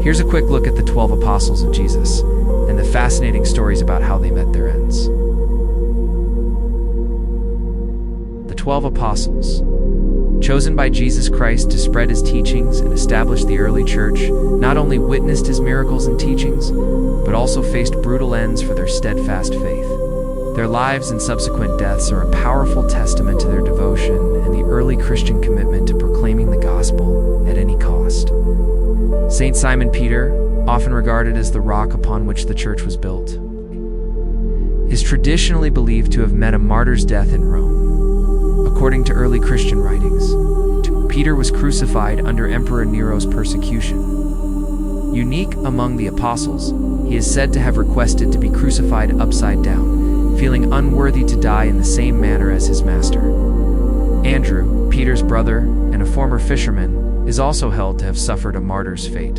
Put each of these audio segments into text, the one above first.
Here's a quick look at the 12 apostles of Jesus and the fascinating stories about how they met their ends. The 12 apostles, chosen by Jesus Christ to spread his teachings and establish the early church, not only witnessed his miracles and teachings, but also faced brutal ends for their steadfast faith. Their lives and subsequent deaths are a powerful testament to their devotion and the early Christian commitment to proclaiming the gospel at any cost. Saint Simon Peter, often regarded as the rock upon which the church was built, is traditionally believed to have met a martyr's death in Rome. According to early Christian writings, Peter was crucified under Emperor Nero's persecution. Unique among the apostles, he is said to have requested to be crucified upside down, feeling unworthy to die in the same manner as his master. Andrew, Peter's brother and a former fisherman, is also held to have suffered a martyr's fate.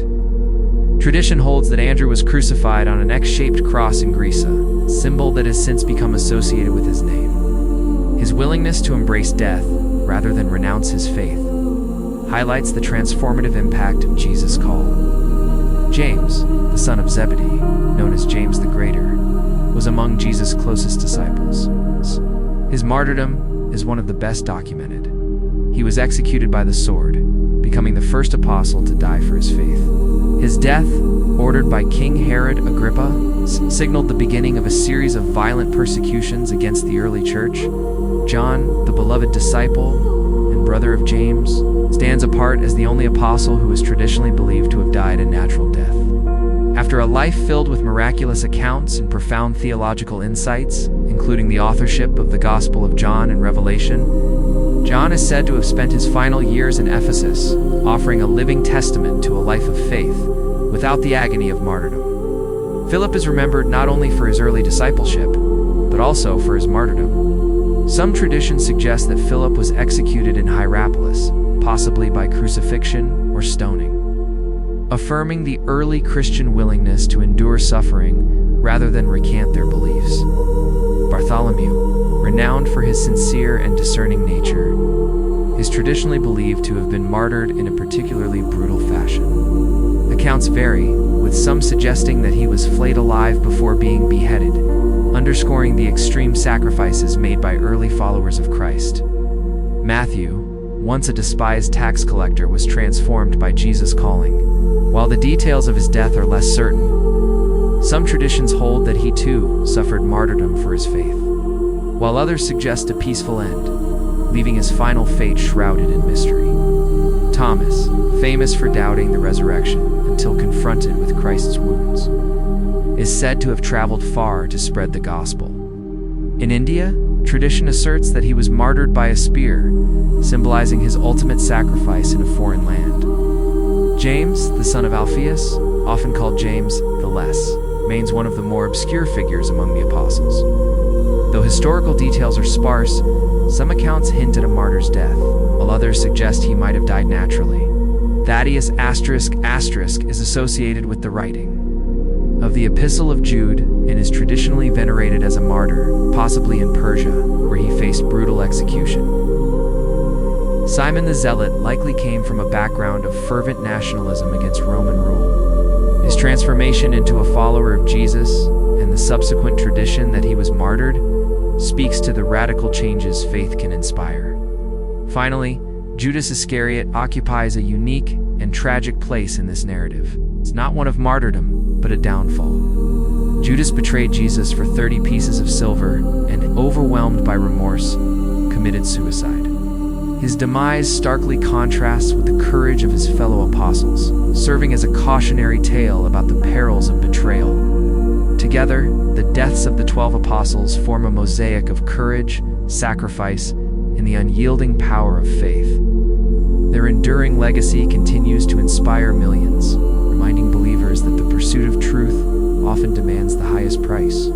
Tradition holds that Andrew was crucified on an X-shaped cross in Greece, a symbol that has since become associated with his name. His willingness to embrace death, rather than renounce his faith, highlights the transformative impact of Jesus' call. James, the son of Zebedee, known as James the Greater, was among Jesus' closest disciples. His martyrdom is one of the best documented. He was executed by the sword, becoming the first apostle to die for his faith. His death, ordered by King Herod Agrippa, signaled the beginning of a series of violent persecutions against the early church. John, the beloved disciple and brother of James, stands apart as the only apostle who is traditionally believed to have died a natural death. After a life filled with miraculous accounts and profound theological insights, including the authorship of the Gospel of John and Revelation, John is said to have spent his final years in Ephesus, offering a living testament to a life of faith, without the agony of martyrdom. Philip is remembered not only for his early discipleship, but also for his martyrdom. Some traditions suggest that Philip was executed in Hierapolis, possibly by crucifixion or stoning, affirming the early Christian willingness to endure suffering rather than recant their beliefs. Bartholomew, renowned for his sincere and discerning nature, is traditionally believed to have been martyred in a particularly brutal fashion. Accounts vary, with some suggesting that he was flayed alive before being beheaded, underscoring the extreme sacrifices made by early followers of Christ. Matthew, once a despised tax collector, was transformed by Jesus' calling. While the details of his death are less certain, some traditions hold that he too suffered martyrdom for his faith, while others suggest a peaceful end, leaving his final fate shrouded in mystery. Thomas, famous for doubting the resurrection until confronted with Christ's wounds, is said to have traveled far to spread the gospel. In India, tradition asserts that he was martyred by a spear, symbolizing his ultimate sacrifice in a foreign land. James, the son of Alphaeus, often called James the Less, remains one of the more obscure figures among the apostles. Though historical details are sparse, some accounts hint at a martyr's death, while others suggest he might have died naturally. Thaddeus *** is associated with the writing of the Epistle of Jude and is traditionally venerated as a martyr, possibly in Persia, where he faced brutal execution. Simon the Zealot likely came from a background of fervent nationalism against Roman rule. His transformation into a follower of Jesus and the subsequent tradition that he was martyred speaks to the radical changes faith can inspire. Finally, Judas Iscariot occupies a unique and tragic place in this narrative. It's not one of martyrdom, but a downfall. Judas betrayed Jesus for 30 pieces of silver and, overwhelmed by remorse, committed suicide. His demise starkly contrasts with the courage of his fellow apostles, serving as a cautionary tale about the perils of betrayal. Together, the deaths of the 12 apostles form a mosaic of courage, sacrifice, and the unyielding power of faith. Their enduring legacy continues to inspire millions, reminding believers that the pursuit of truth often demands the highest price.